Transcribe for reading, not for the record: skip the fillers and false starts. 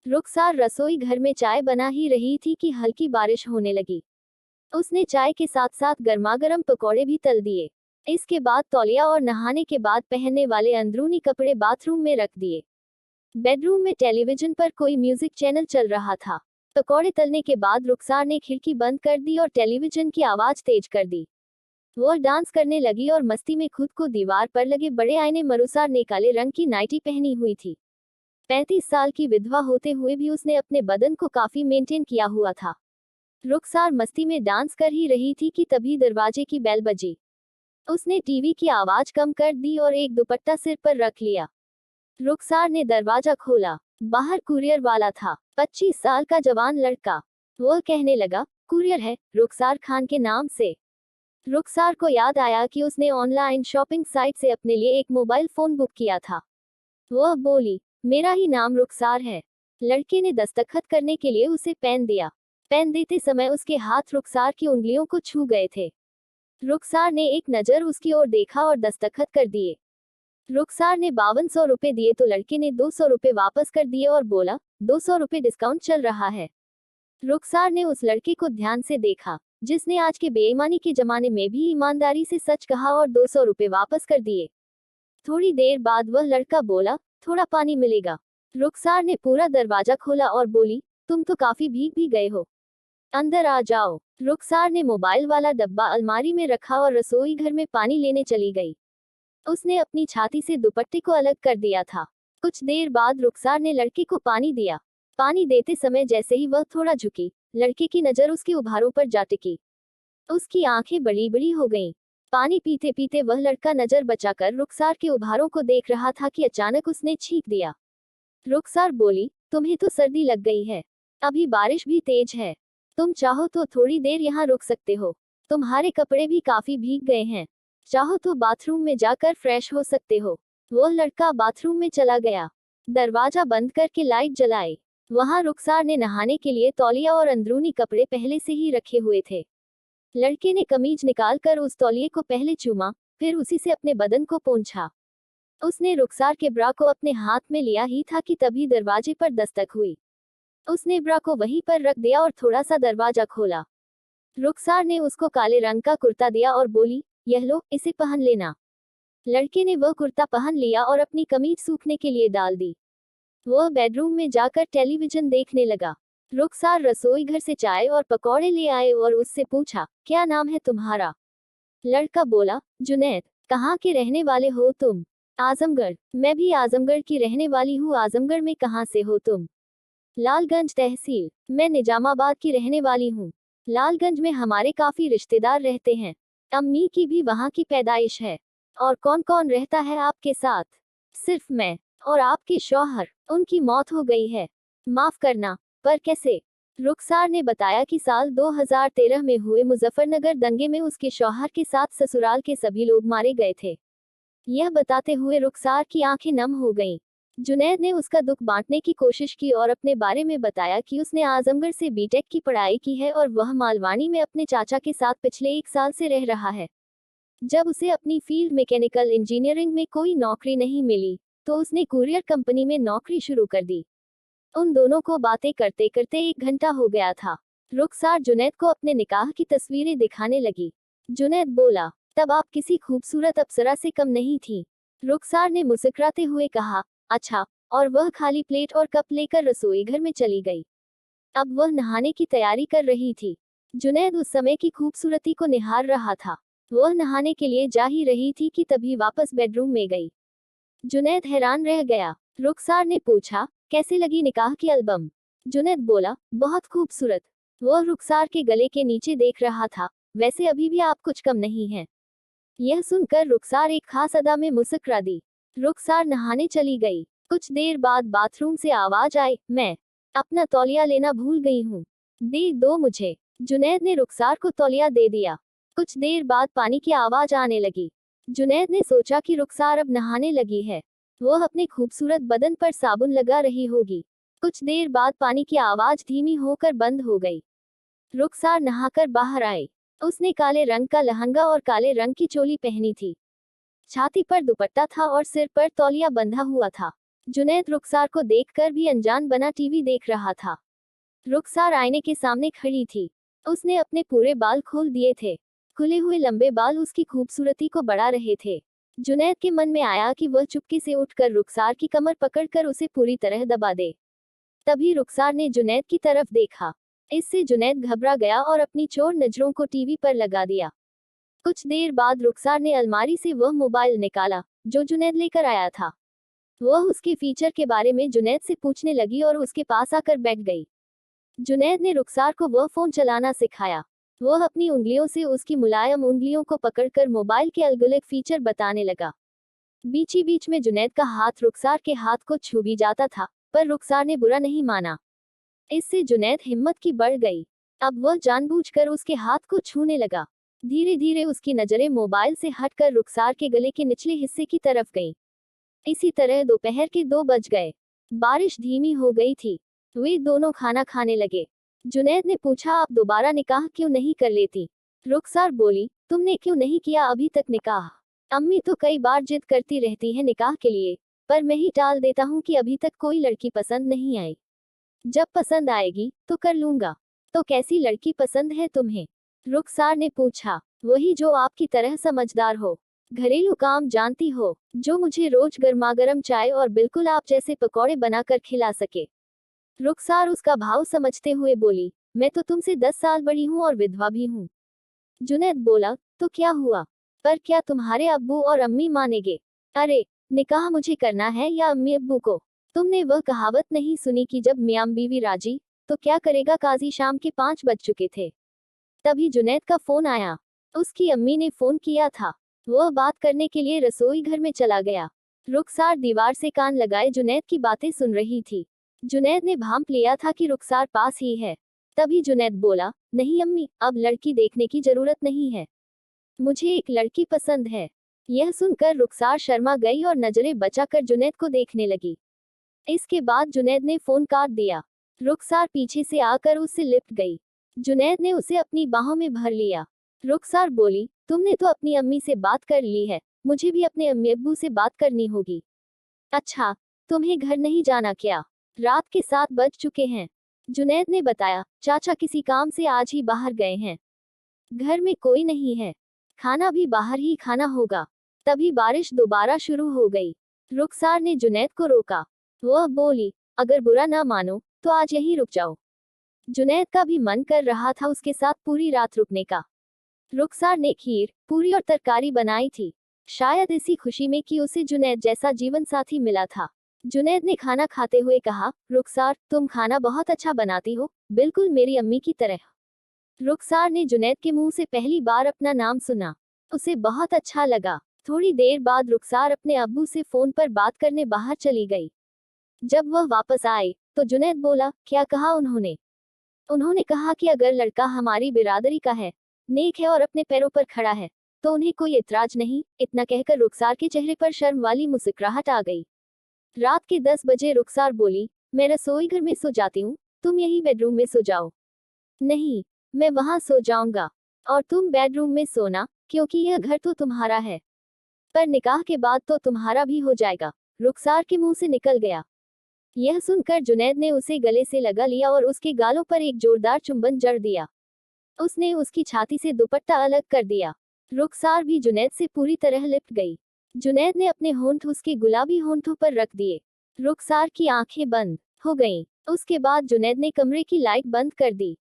रुखसार रसोई घर में चाय बना ही रही थी कि हल्की बारिश होने लगी। उसने चाय के साथ साथ गर्मागर्म पकौड़े भी तल दिए। इसके बाद तौलिया और नहाने के बाद पहनने वाले अंदरूनी कपड़े बाथरूम में रख दिए। बेडरूम में टेलीविजन पर कोई म्यूजिक चैनल चल रहा था। पकौड़े तलने के बाद रुखसार ने खिड़की बंद कर दी और टेलीविजन की आवाज तेज कर दी। वह डांस करने लगी और मस्ती में खुद को दीवार पर लगे बड़े आईने मरुसार ने काले रंग की नाइटी पहनी हुई थी। 35 साल की विधवा होते हुए भी उसने अपने बदन को काफी मेंटेन किया हुआ था। रुखसार मस्ती में डांस कर ही रही थी कि तभी दरवाजे की बेल बजी। उसने टीवी की आवाज कम कर दी और एक दुपट्टा सिर पर रख लिया। रुखसार ने दरवाजा खोला। बाहर कुरियर वाला था, 25 साल का जवान लड़का। वह कहने लगा, कुरियर है, रुखसार खान के नाम से। रुखसार को याद आया कि उसने ऑनलाइन शॉपिंग साइट से अपने लिए एक मोबाइल फोन बुक किया था। वह बोली, मेरा ही नाम रुखसार है। लड़के ने दस्तखत करने के लिए उसे पेन दिया। पेन देते समय उसके हाथ रुखसार की उंगलियों को छू गए थे। रुखसार ने एक नजर उसकी ओर देखा और दस्तखत कर दिए। रुखसार ने 5200 रुपए दिए तो लड़के ने 200 रुपए वापस कर दिए और बोला, 200 रुपए डिस्काउंट चल रहा है। रुखसार ने उस लड़के को ध्यान से देखा, जिसने आज के बेईमानी के जमाने में भी ईमानदारी से सच कहा और 200 रुपए वापस कर दिए। थोड़ी देर बाद वह लड़का बोला, थोड़ा पानी मिलेगा। रुखसार ने पूरा दरवाजा खोला और बोली, तुम तो काफी भीग भी गए हो, अंदर आ जाओ। रुखसार ने मोबाइल वाला डब्बा अलमारी में रखा और रसोई घर में पानी लेने चली गई। उसने अपनी छाती से दुपट्टे को अलग कर दिया था। कुछ देर बाद रुखसार ने लड़के को पानी दिया। पानी देते समय जैसे ही वह थोड़ा झुकी, लड़के की नजर उसके उभारों पर जा टिकी। उसकी आंखें बड़ी बड़ी हो गईं। पानी पीते पीते वह लड़का नजर बचाकर रुखसार के उभारों को देख रहा था कि अचानक उसने छींक दिया। रुखसार बोली, तुम्हें तो सर्दी लग गई है, अभी बारिश भी तेज है, तुम चाहो तो थोड़ी देर यहाँ रुक सकते हो, तुम्हारे कपड़े भी काफी भीग गए हैं, चाहो तो बाथरूम में जाकर फ्रेश हो सकते हो। वो लड़का बाथरूम में चला गया। दरवाजा बंद करके लाइट जलाई। वहां रुखसार ने नहाने के लिए तौलिया और अंदरूनी कपड़े पहले से ही रखे हुए थे। लड़के ने कमीज निकालकर उस तौलिए को पहले चूमा, फिर उसी से अपने बदन को पोंछा। उसने रुखसार के ब्रा को अपने हाथ में लिया ही था कि तभी दरवाजे पर दस्तक हुई। उसने ब्रा को वहीं पर रख दिया और थोड़ा सा दरवाजा खोला। रुखसार ने उसको काले रंग का कुर्ता दिया और बोली, यह लो, इसे पहन लेना। लड़के ने वह कुर्ता पहन लिया और अपनी कमीज सूखने के लिए डाल दी। वह बेडरूम में जाकर टेलीविजन देखने लगा। रुखसार रसोई घर से चाय और पकौड़े ले आए और उससे पूछा, क्या नाम है तुम्हारा? लड़का बोला, जुनैद। कहाँ के रहने वाले हो तुम? आजमगढ़। मैं भी आजमगढ़ की रहने वाली हूँ। आजमगढ़ में कहाँ से हो तुम? लालगंज तहसील। मैं निजामाबाद की रहने वाली हूँ। लालगंज में हमारे काफी रिश्तेदार रहते हैं, अम्मी की भी वहाँ की पैदाइश है। और कौन कौन रहता है आपके साथ? सिर्फ मैं और आपके शौहर। उनकी मौत हो गई है। माफ करना, पर कैसे? रुखसार ने बताया कि साल 2013 में हुए मुजफ्फरनगर दंगे में उसके शौहर के साथ ससुराल के सभी लोग मारे गए थे। यह बताते हुए रुखसार की आंखें नम हो गईं। जुनैद ने उसका दुख बांटने की कोशिश की और अपने बारे में बताया कि उसने आजमगढ़ से बीटेक की पढ़ाई की है और वह मालवानी में अपने चाचा के साथ पिछले 1 साल से रह रहा है। जब उसे अपनी फील्ड मैकेनिकल इंजीनियरिंग में कोई नौकरी नहीं मिली, तो उसने कुरियर कंपनी में नौकरी शुरू कर दी। उन दोनों को बातें करते करते 1 घंटा हो गया था। रुखसार जुनैद को अपने निकाह की तस्वीरें दिखाने लगी। जुनैद बोला, तब आप किसी खूबसूरत अप्सरा से कम नहीं थी। रुखसार ने मुस्कुराते हुए कहा, अच्छा, और वह खाली प्लेट और कप लेकर रसोई घर में चली गई। अब वह नहाने की तैयारी कर रही थी। जुनैद उस समय की खूबसूरती को निहार रहा था। वह नहाने के लिए जा ही रही थी कि तभी वापस बेडरूम में गई। जुनैद हैरान रह गया। रुखसार ने पूछा, कैसे लगी निकाह की एल्बम? जुनैद बोला, बहुत खूबसूरत। वह रुखसार के गले के नीचे देख रहा था, वैसे अभी भी आप कुछ कम नहीं हैं। यह सुनकर रुखसार एक खास अदा में मुस्कुरा दी। रुखसार नहाने चली गई। कुछ देर बाद बाथरूम से आवाज आई, मैं अपना तौलिया लेना भूल गई हूँ, दे दो मुझे। जुनैद ने रुखसार को तौलिया दे दिया। कुछ देर बाद पानी की आवाज आने लगी। जुनैद ने सोचा कि रुखसार अब नहाने लगी है, वह अपने खूबसूरत बदन पर साबुन लगा रही होगी। कुछ देर बाद पानी की आवाज धीमी होकर बंद हो गई। रुखसार नहाकर बाहर आई। उसने काले रंग का लहंगा और काले रंग की चोली पहनी थी। छाती पर दुपट्टा था और सिर पर तौलिया बंधा हुआ था। जुनैद रुखसार को देखकर भी अनजान बना टीवी देख रहा था। रुखसार आईने के सामने खड़ी थी। उसने अपने पूरे बाल खोल दिए थे। खुले हुए लंबे बाल उसकी खूबसूरती को बढ़ा रहे थे। जुनैद के मन में आया कि वह चुपके से उठकर रुखसार की कमर पकड़कर उसे पूरी तरह दबा दे। तभी रुखसार ने जुनैद की तरफ देखा। इससे जुनैद घबरा गया और अपनी चोर नजरों को टीवी पर लगा दिया। कुछ देर बाद रुखसार ने अलमारी से वह मोबाइल निकाला जो जुनैद लेकर आया था। वह उसके फीचर के बारे में जुनैद से पूछने लगी और उसके पास आकर बैठ गई। जुनैद ने रुखसार को वह फोन चलाना सिखाया। वह अपनी उंगलियों से उसकी मुलायम उंगलियों को पकड़कर मोबाइल के अलग-अलग फीचर बताने लगा। बीची बीच में जुनैद का हाथ रुखसार के हाथ को छू भी जाता था, पर रुखसार ने बुरा नहीं माना। इससे जुनैद हिम्मत की बढ़ गई। अब वह जानबूझकर उसके हाथ को छूने लगा। धीरे धीरे उसकी नजरें मोबाइल से हटकर रुखसार के गले के निचले हिस्से की तरफ गईं। इसी तरह दोपहर के 2 बज गए। बारिश धीमी हो गई थी। वे दोनों खाना खाने लगे। जुनैद ने पूछा, आप दोबारा निकाह क्यों नहीं कर लेती? रुखसार बोली, तुमने क्यों नहीं किया अभी तक निकाह? अम्मी तो कई बार जिद करती रहती है निकाह के लिए, पर मैं ही टाल देता हूँ कि अभी तक कोई लड़की पसंद नहीं आई। जब पसंद आएगी तो कर लूंगा। तो कैसी लड़की पसंद है तुम्हें? रुखसार ने पूछा। वही जो आपकी तरह समझदार हो, घरेलू काम जानती हो, जो मुझे रोज गर्मागर्म चाय और बिल्कुल आप जैसे पकौड़े बनाकर खिला सके। रुखसार उसका भाव समझते हुए बोली, मैं तो तुमसे 10 साल बड़ी हूँ और विधवा भी हूँ। जुनैद बोला, तो क्या हुआ? पर क्या तुम्हारे अब्बू और अम्मी मानेंगे? अरे, निकाह मुझे करना है या अम्मी अब्बू को? तुमने वह कहावत नहीं सुनी कि जब मियां बीवी राजी तो क्या करेगा काजी? शाम के 5 बज चुके थे। तभी जुनैद का फोन आया। उसकी अम्मी ने फोन किया था। वह बात करने के लिए रसोई घर में चला गया। रुखसार दीवार से कान लगाए जुनैद की बातें सुन रही थी। जुनैद ने भांप लिया था कि रुखसार पास ही है। तभी जुनैद बोला, नहीं अम्मी, अब लड़की देखने की जरूरत नहीं है। मुझे एक लड़की पसंद है। यह सुनकर रुखसार शर्मा गई और नजरें बचाकर जुनैद को देखने लगी। इसके बाद जुनैद ने फोन काट दिया। रुखसार पीछे से आकर उससे लिपट गई। जुनैद ने उसे अपनी बाहों में भर लिया। रुखसार बोली, तुमने तो अपनी अम्मी से बात कर ली है, मुझे भी अपने अम्मी अब्बू से बात करनी होगी। अच्छा, तुम्हें घर नहीं जाना क्या? रात के 7 बज चुके हैं। जुनैद ने बताया, चाचा किसी काम से आज ही बाहर गए हैं। घर में कोई नहीं है। खाना भी बाहर ही खाना होगा। तभी बारिश दोबारा शुरू हो गई। रुखसार ने जुनैद को रोका। वह बोली, अगर बुरा ना मानो तो आज यहीं रुक जाओ। जुनैद का भी मन कर रहा था उसके साथ पूरी रात रुकने का। रुखसार ने खीर, पूरी और तरकारी बनाई थी, शायद इसी खुशी में कि उसे जुनैद जैसा जीवन साथी मिला था। जुनैद ने खाना खाते हुए कहा, रुखसार, तुम खाना बहुत अच्छा बनाती हो, बिल्कुल मेरी अम्मी की तरह। रुखसार ने जुनैद के मुंह से पहली बार अपना नाम सुना। उसे बहुत अच्छा लगा। थोड़ी देर बाद रुखसार अपने अब्बू से फोन पर बात करने बाहर चली गई। जब वह वापस आए तो जुनैद बोला, क्या कहा उन्होंने? उन्होंने कहा कि अगर लड़का हमारी बिरादरी का है, नेक है और अपने पैरों पर खड़ा है, तो उन्हें कोई इतराज नहीं। इतना कहकर रुखसार के चेहरे पर शर्म वाली मुस्कुराहट आ गई। रात के 10 बजे रुखसार बोली, मैं रसोई घर में सो जाती हूँ, तुम यही बेडरूम में सो जाओ। नहीं, मैं वहां सो जाऊंगा और तुम बेडरूम में सोना, क्योंकि यह घर तो तुम्हारा है। पर निकाह के बाद तो तुम्हारा भी हो जाएगा। रुखसार के मुंह से निकल गया। यह सुनकर जुनैद ने उसे गले से लगा लिया और उसके गालों पर एक जोरदार चुंबन जड़ दिया। उसने उसकी छाती से दुपट्टा अलग कर दिया। रुखसार भी जुनैद से पूरी तरह लिपट गई। जुनैद ने अपने होंठ उसके गुलाबी होंठों पर रख दिए। रुखसार की आंखें बंद हो गईं। उसके बाद जुनैद ने कमरे की लाइट बंद कर दी।